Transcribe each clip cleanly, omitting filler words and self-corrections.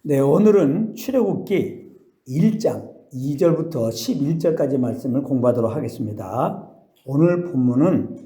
네, 오늘은 출애굽기 1장 2절부터 11절까지 말씀을 공부하도록 하겠습니다. 오늘 본문은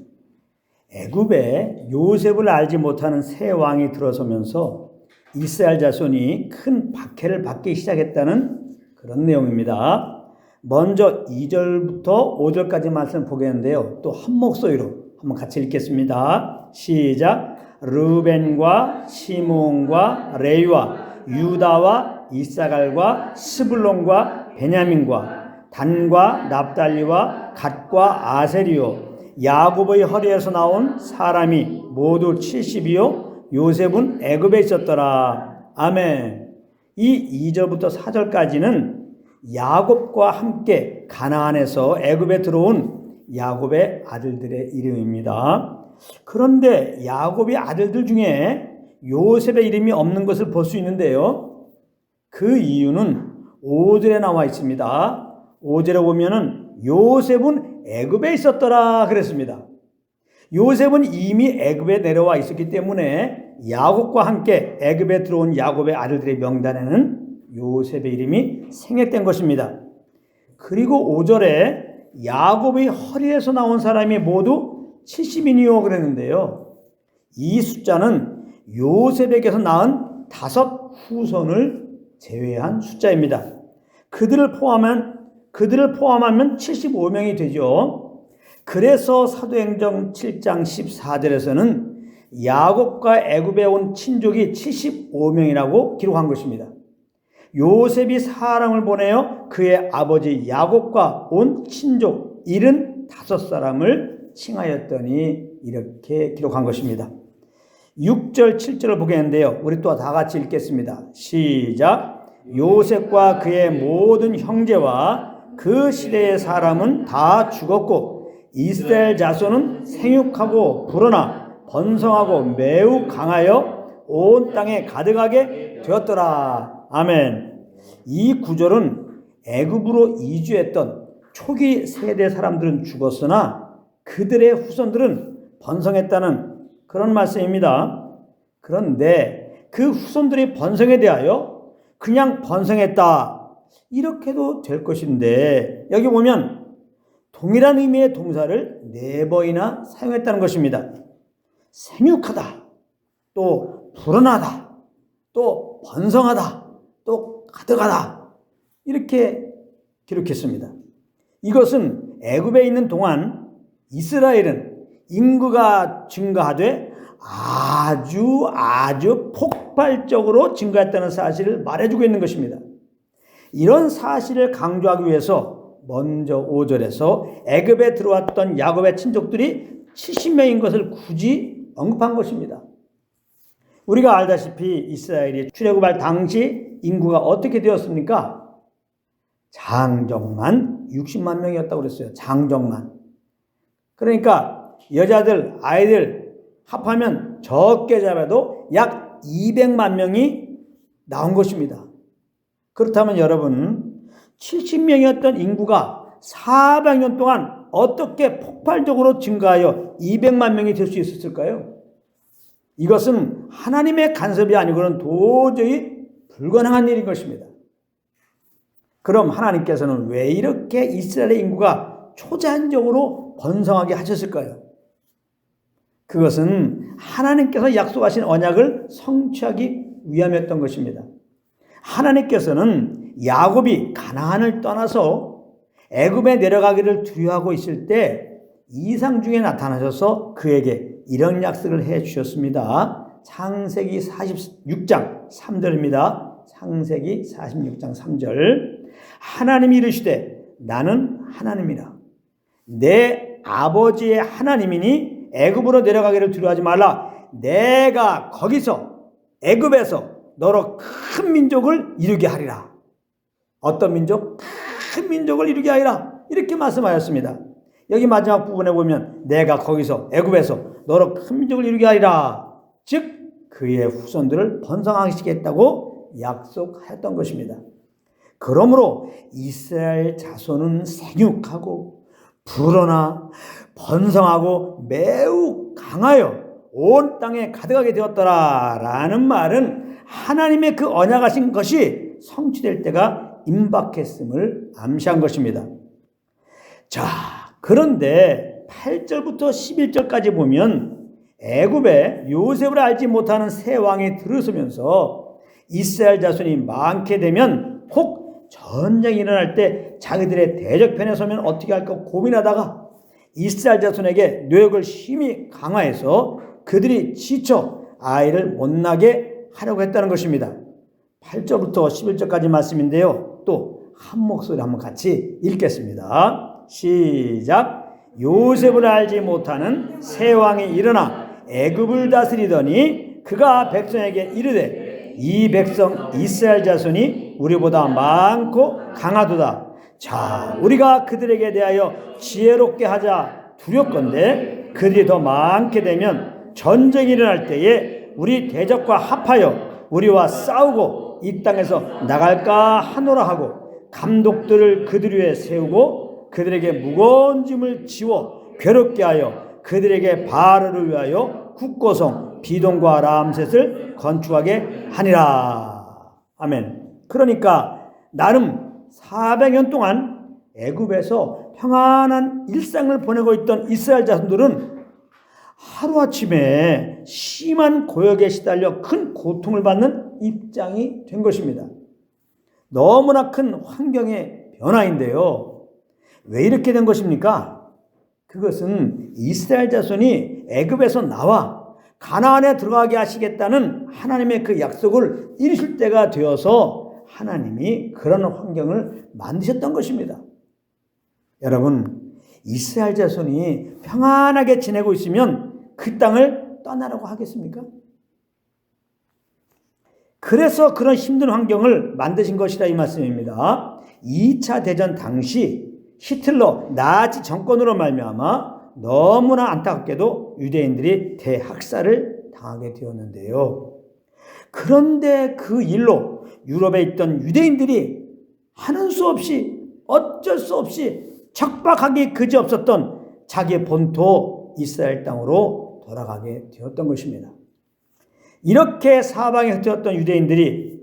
애굽에 요셉을 알지 못하는 새 왕이 들어서면서 이스라엘 자손이 큰 박해를 받기 시작했다는 그런 내용입니다. 먼저 2절부터 5절까지 말씀을 보겠는데요. 또 한 목소리로 한번 같이 읽겠습니다. 시작. 르벤과 시므온과 레위와 유다와 이사갈과 스불론과 베냐민과 단과 납달리와 갓과 아세리요 야곱의 허리에서 나온 사람이 모두 70이요 요셉은 애굽에 있었더라. 아멘. 이 2절부터 4절까지는 야곱과 함께 가나안에서 애굽에 들어온 야곱의 아들들의 이름입니다. 그런데 야곱의 아들들 중에 요셉의 이름이 없는 것을 볼 수 있는데요. 그 이유는 5절에 나와 있습니다. 5절에 보면은 요셉은 애굽에 있었더라 그랬습니다. 요셉은 이미 애굽에 내려와 있었기 때문에 야곱과 함께 애굽에 들어온 야곱의 아들들의 명단에는 요셉의 이름이 생략된 것입니다. 그리고 5절에 야곱의 허리에서 나온 사람이 모두 70인이요 그랬는데요. 이 숫자는 요셉에게서 낳은 5 후손을 제외한 숫자입니다. 그들을 포함하면 75명이 되죠. 그래서 사도행전 7장 14절에서는 야곱과 애굽에 온 친족이 75명이라고 기록한 것입니다. 요셉이 사람을 보내어 그의 아버지 야곱과 온 친족 75사람을 칭하였더니 이렇게 기록한 것입니다. 6절 7절을 보겠는데요. 우리 또 다 같이 읽겠습니다. 시작. 요셉과 그의 모든 형제와 그 시대의 사람은 다 죽었고 이스라엘 자손은 생육하고 불어나 번성하고 매우 강하여 온 땅에 가득하게 되었더라. 아멘. 이 구절은 애굽으로 이주했던 초기 세대 사람들은 죽었으나 그들의 후손들은 번성했다는 그런 말씀입니다. 그런데 그 후손들의 번성에 대하여 그냥 번성했다 이렇게도 될 것인데 여기 보면 동일한 의미의 동사를 4번이나 사용했다는 것입니다. 생육하다, 또 불어나다, 또 번성하다, 또 가득하다 이렇게 기록했습니다. 이것은 애굽에 있는 동안 이스라엘은 인구가 증가하되 아주 폭발적으로 증가했다는 사실을 말해주고 있는 것입니다. 이런 사실을 강조하기 위해서 먼저 5절에서 애굽에 들어왔던 야곱의 친족들이 70명인 것을 굳이 언급한 것입니다. 우리가 알다시피 이스라엘이 출애굽할 당시 인구가 어떻게 되었습니까? 장정만 60만 명이었다고 그랬어요. 장정만. 그러니까 여자들, 아이들 합하면 적게 잡아도 약 200만 명이 나온 것입니다. 그렇다면 여러분 70명이었던 인구가 400년 동안 어떻게 폭발적으로 증가하여 200만 명이 될 수 있었을까요? 이것은 하나님의 간섭이 아니고는 도저히 불가능한 일인 것입니다. 그럼 하나님께서는 왜 이렇게 이스라엘의 인구가 초자연적으로 번성하게 하셨을까요? 그것은 하나님께서 약속하신 언약을 성취하기 위함이었던 것입니다. 하나님께서는 야곱이 가나안을 떠나서 애굽에 내려가기를 두려워하고 있을 때 이상 중에 나타나셔서 그에게 이런 약속을 해 주셨습니다. 창세기 46장 3절입니다. 창세기 46장 3절. 하나님이 이르시되 나는 하나님이라. 내 아버지의 하나님이니 애굽으로 내려가기를 두려워하지 말라. 내가 거기서 애굽에서 너로 큰 민족을 이루게 하리라. 어떤 민족? 큰 민족을 이루게 하리라. 이렇게 말씀하였습니다. 여기 마지막 부분에 보면 내가 거기서 애굽에서 너로 큰 민족을 이루게 하리라. 즉 그의 후손들을 번성하시겠다고 약속하였던 것입니다. 그러므로 이스라엘 자손은 생육하고 불어나 번성하고 매우 강하여 온 땅에 가득하게 되었더라 라는 말은 하나님의 그 언약하신 것이 성취될 때가 임박했음을 암시한 것입니다. 자, 그런데 8절부터 11절까지 보면 애굽에 요셉을 알지 못하는 새 왕이 들어서면서 이스라엘 자손이 많게 되면 혹 전쟁이 일어날 때 자기들의 대적편에 서면 어떻게 할까 고민하다가 이스라엘 자손에게 노역을 심히 강화해서 그들이 지쳐 아이를 못 나게 하려고 했다는 것입니다. 8절부터 11절까지 말씀인데요. 또 한 목소리 한번 같이 읽겠습니다. 시작. 요셉을 알지 못하는 새 왕이 일어나 애굽을 다스리더니 그가 백성에게 이르되 이 백성 이스라엘 자손이 우리보다 많고 강하도다. 자, 우리가 그들에게 대하여 지혜롭게 하자 두렵건대 그들이 더 많게 되면 전쟁이 일어날 때에 우리 대적과 합하여 우리와 싸우고 이 땅에서 나갈까 하노라 하고 감독들을 그들 위에 세우고 그들에게 무거운 짐을 지워 괴롭게 하여 그들에게 바알을 위하여 국고성 비동과 람셋을 건축하게 하니라. 아멘. 그러니까 나름 400년 동안 애굽에서 평안한 일상을 보내고 있던 이스라엘 자손들은 하루아침에 심한 고역에 시달려 큰 고통을 받는 입장이 된 것입니다. 너무나 큰 환경의 변화인데요. 왜 이렇게 된 것입니까? 그것은 이스라엘 자손이 애굽에서 나와 가나안에 들어가게 하시겠다는 하나님의 그 약속을 이루실 때가 되어서 하나님이 그런 환경을 만드셨던 것입니다. 여러분, 이스라엘 자손이 평안하게 지내고 있으면 그 땅을 떠나라고 하겠습니까? 그래서 그런 힘든 환경을 만드신 것이다 이 말씀입니다. 2차 대전 당시 히틀러 나치 정권으로 말미암아 너무나 안타깝게도 유대인들이 대학살을 당하게 되었는데요. 그런데 그 일로 유럽에 있던 유대인들이 하는 수 없이 어쩔 수 없이 척박하기 그지없었던 자기 본토 이스라엘 땅으로 돌아가게 되었던 것입니다. 이렇게 사방에 흩어졌던 유대인들이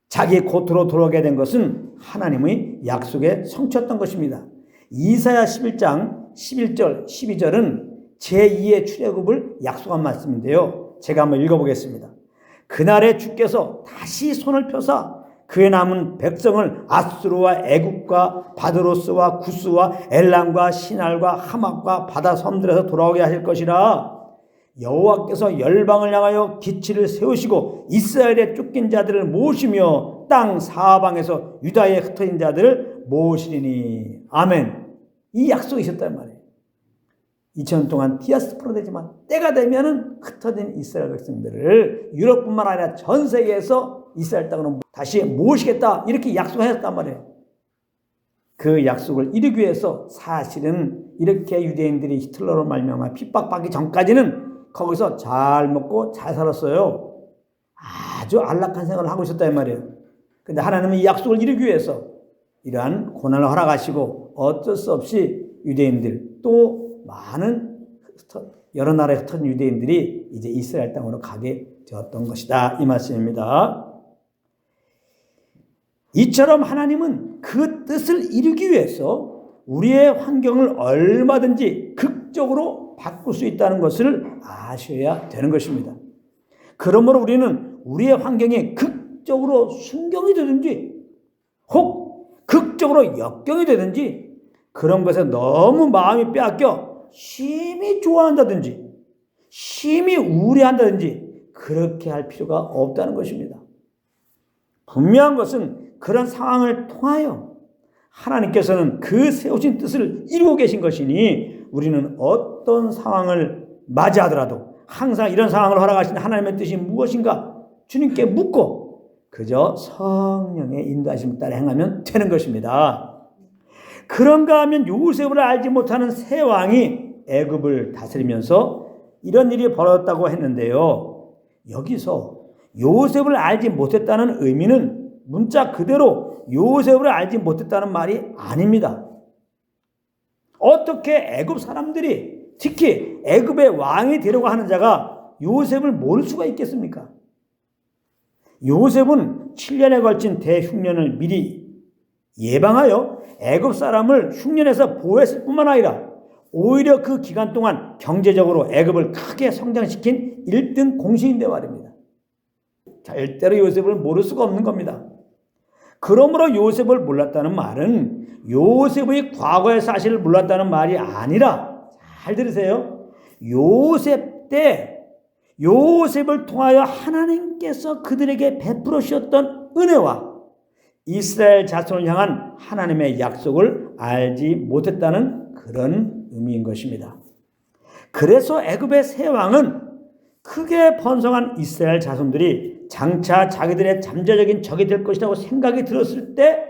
자기 고토로 돌아오게 된 것은 하나님의 약속에 성취했던 것입니다. 이사야 11장 11절 12절은 제2의 출애굽을 약속한 말씀인데요. 제가 한번 읽어보겠습니다. 그날에 주께서 다시 손을 펴사 그의 남은 백성을 아수르와 애굽과 바드로스와 구스와 엘람과 시날과 하맛과 바다 섬들에서 돌아오게 하실 것이라. 여호와께서 열방을 향하여 기치를 세우시고 이스라엘의 쫓긴 자들을 모시며 땅 사방에서 유다의 흩어진 자들을 모시리니. 아멘. 이 약속이 있었단 말이에요. 2000년 동안 디아스포라 되지만 때가 되면은 흩어진 이스라엘 백성들을 유럽뿐만 아니라 전 세계에서 이스라엘 땅으로 다시 모시겠다 이렇게 약속하셨단 말이에요. 그 약속을 이루기 위해서 사실은 이렇게 유대인들이 히틀러로 말미암아 핍박받기 전까지는 거기서 잘 먹고 잘 살았어요. 아주 안락한 생활을 하고 있었단 말이에요. 근데 하나님은 이 약속을 이루기 위해서 이러한 고난을 허락하시고 어쩔 수 없이 유대인들 또 많은 여러 나라에 흩어진 유대인들이 이제 이스라엘 땅으로 가게 되었던 것이다 이 말씀입니다. 이처럼 하나님은 그 뜻을 이루기 위해서 우리의 환경을 얼마든지 극적으로 바꿀 수 있다는 것을 아셔야 되는 것입니다. 그러므로 우리는 우리의 환경이 극적으로 순경이 되든지 혹 극적으로 역경이 되든지 그런 것에 너무 마음이 빼앗겨 심히 좋아한다든지 심히 우려한다든지 그렇게 할 필요가 없다는 것입니다. 분명한 것은 그런 상황을 통하여 하나님께서는 그 세우신 뜻을 이루고 계신 것이니 우리는 어떤 상황을 맞이하더라도 항상 이런 상황을 허락하신 하나님의 뜻이 무엇인가 주님께 묻고 그저 성령의 인도하심을 따라 행하면 되는 것입니다. 그런가 하면 요셉을 알지 못하는 새 왕이 애굽을 다스리면서 이런 일이 벌어졌다고 했는데요. 여기서 요셉을 알지 못했다는 의미는 문자 그대로 요셉을 알지 못했다는 말이 아닙니다. 어떻게 애굽 사람들이 특히 애굽의 왕이 되려고 하는 자가 요셉을 모를 수가 있겠습니까? 요셉은 7년에 걸친 대흉년을 미리 예방하여 애굽 사람을 흉년에서 보호했을 뿐만 아니라 오히려 그 기간 동안 경제적으로 애굽을 크게 성장시킨 1등 공신인데 말입니다. 절대로 요셉을 모를 수가 없는 겁니다. 그러므로 요셉을 몰랐다는 말은 요셉의 과거의 사실을 몰랐다는 말이 아니라, 잘 들으세요, 요셉 때 요셉을 통하여 하나님께서 그들에게 베풀어 주셨던 은혜와 이스라엘 자손을 향한 하나님의 약속을 알지 못했다는 그런 의미인 것입니다. 그래서 애굽의 새 왕은 크게 번성한 이스라엘 자손들이 장차 자기들의 잠재적인 적이 될 것이라고 생각이 들었을 때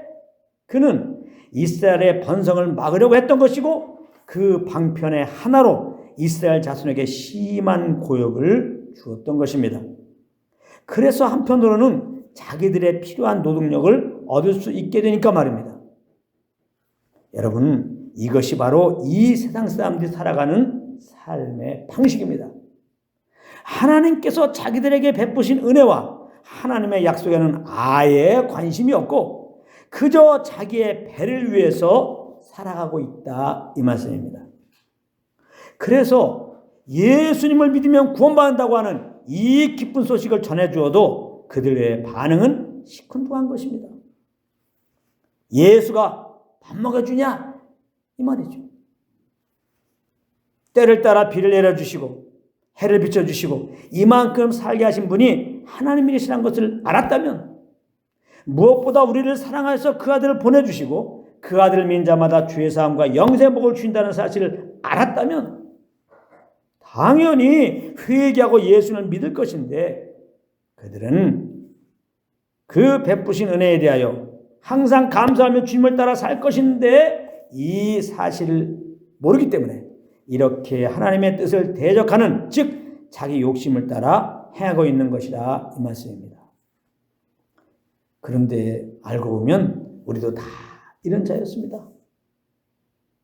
그는 이스라엘의 번성을 막으려고 했던 것이고, 그 방편의 하나로 이스라엘 자손에게 심한 고역을 주었던 것입니다. 그래서 한편으로는 자기들의 필요한 노동력을 얻을 수 있게 되니까 말입니다. 여러분, 이것이 바로 이 세상 사람들이 살아가는 삶의 방식입니다. 하나님께서 자기들에게 베푸신 은혜와 하나님의 약속에는 아예 관심이 없고 그저 자기의 배를 위해서 살아가고 있다, 이 말씀입니다. 그래서 예수님을 믿으면 구원받는다고 하는 이 기쁜 소식을 전해주어도 그들의 반응은 시큰둥한 것입니다. 예수가 밥 먹여주냐? 이 말이죠. 때를 따라 비를 내려주시고 해를 비춰주시고 이만큼 살게 하신 분이 하나님이시라는 것을 알았다면, 무엇보다 우리를 사랑하셔서 그 아들을 보내주시고 그 아들을 믿는 자마다 죄사함과 영생의 복을 주신다는 사실을 알았다면 당연히 회개하고 예수를 믿을 것인데, 그들은 그 베푸신 은혜에 대하여 항상 감사하며 주님을 따라 살 것인데 이 사실을 모르기 때문에 이렇게 하나님의 뜻을 대적하는, 즉 자기 욕심을 따라 행하고 있는 것이다, 이 말씀입니다. 그런데 알고 보면 우리도 다 이런 자였습니다.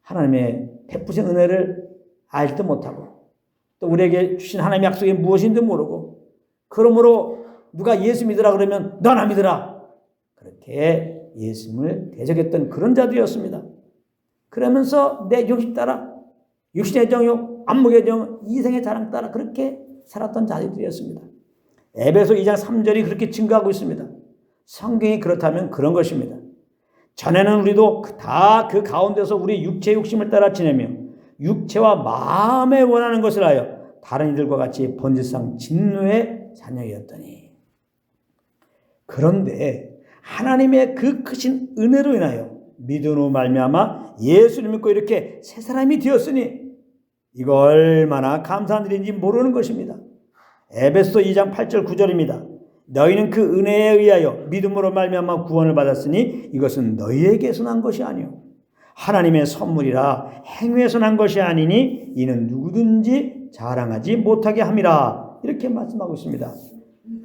하나님의 베푸신 은혜를 알지도 못하고 또 우리에게 주신 하나님의 약속이 무엇인지 모르고, 그러므로 누가 예수 믿으라 그러면 너나 믿으라, 그렇게 예수님을 대적했던 그런 자들이었습니다. 그러면서 내 욕심 따라, 육신의 정욕, 안목의 정, 이생의 자랑 따라 그렇게 살았던 자들이었습니다. 에베소 2장 3절이 그렇게 증거하고 있습니다. 성경이 그렇다면 그런 것입니다. 전에는 우리도 다 그 가운데서 우리 육체의 욕심을 따라 지내며 육체와 마음에 원하는 것을 하여 다른 이들과 같이 본질상 진노의 자녀였더니, 그런데 하나님의 그 크신 은혜로 인하여 믿음으로 말미암아 예수를 믿고 이렇게 새 사람이 되었으니 이거 얼마나 감사한 일인지 모르는 것입니다. 에베소 2장 8절 9절입니다. 너희는 그 은혜에 의하여 믿음으로 말미암아 구원을 받았으니 이것은 너희에게서 난 것이 아니요 하나님의 선물이라 행위에서 난 것이 아니니 이는 누구든지 자랑하지 못하게 함이라, 이렇게 말씀하고 있습니다.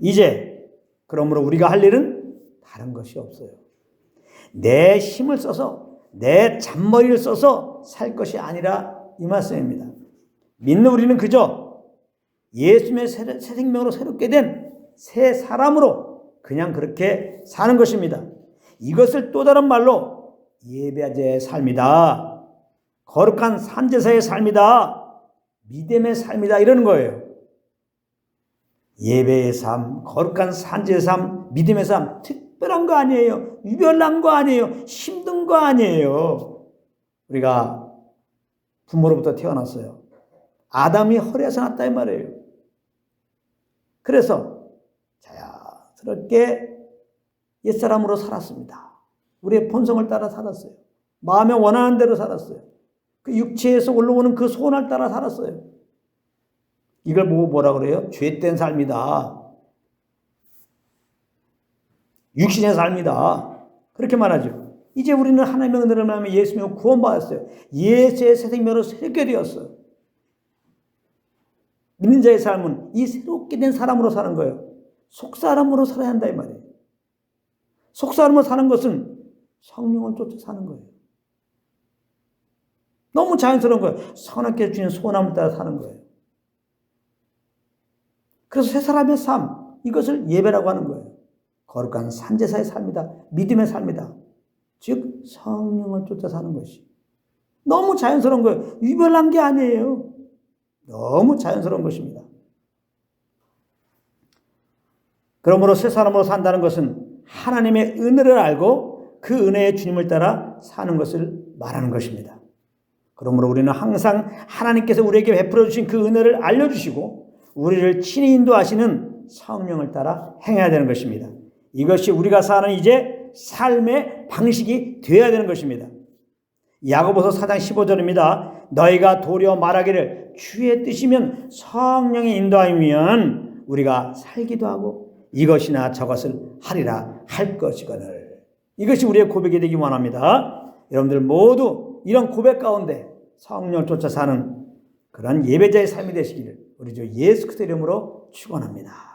이제 그러므로 우리가 할 일은 다른 것이 없어요. 내 힘을 써서 내 잔머리를 써서 살 것이 아니라, 이 말씀입니다. 믿는 우리는 그저 예수님의 새 생명으로 새롭게 된 새 사람으로 그냥 그렇게 사는 것입니다. 이것을 또 다른 말로 예배자의 삶이다, 거룩한 산제사의 삶이다, 믿음의 삶이다, 이러는 거예요. 예배의 삶, 거룩한 산제의 삶, 믿음의 삶, 특별한 거 아니에요. 유별난 거 아니에요. 힘든 거 아니에요. 우리가 부모로부터 태어났어요. 아담이 헐에서 났다, 이 말이에요. 그래서 자연스럽게 옛사람으로 살았습니다. 우리의 본성을 따라 살았어요. 마음에 원하는 대로 살았어요. 그 육체에서 올라오는 그 소원을 따라 살았어요. 이걸 보고 뭐라 그래요? 죄된 삶이다, 육신의 삶이다, 그렇게 말하죠. 이제 우리는 하나님의 은혜를 말하며 예수님을 구원받았어요. 예수의 새 생명으로 새롭게 되었어요. 믿는 자의 삶은 이 새롭게 된 사람으로 사는 거예요. 속사람으로 살아야 한다, 이 말이에요. 속사람으로 사는 것은 성령을 쫓아 사는 거예요. 너무 자연스러운 거예요. 선하게 주신 소원함을 따라 사는 거예요. 그래서 새 사람의 삶, 이것을 예배라고 하는 거예요. 거룩한 산제사의 삶이다. 믿음의 삶이다. 즉 성령을 쫓아 사는 것이 너무 자연스러운 거예요. 유별난 게 아니에요. 너무 자연스러운 것입니다. 그러므로 새 사람으로 산다는 것은 하나님의 은혜를 알고 그 은혜의 주님을 따라 사는 것을 말하는 것입니다. 그러므로 우리는 항상 하나님께서 우리에게 베풀어 주신 그 은혜를 알려주시고 우리를 친히 인도하시는 성령을 따라 행해야 되는 것입니다. 이것이 우리가 사는 이제 삶의 방식이 되어야 되는 것입니다. 야고보서 4장 15절입니다. 너희가 도리어 말하기를 주의 뜻이면 성령의 인도하면 우리가 살기도 하고 이것이나 저것을 하리라 할 것이거늘. 이것이 우리의 고백이 되기 원합니다. 여러분들 모두 이런 고백 가운데 성령을 쫓아 사는 그런 예배자의 삶이 되시기를 우리 주 예수 그리스도 이름으로 축원합니다.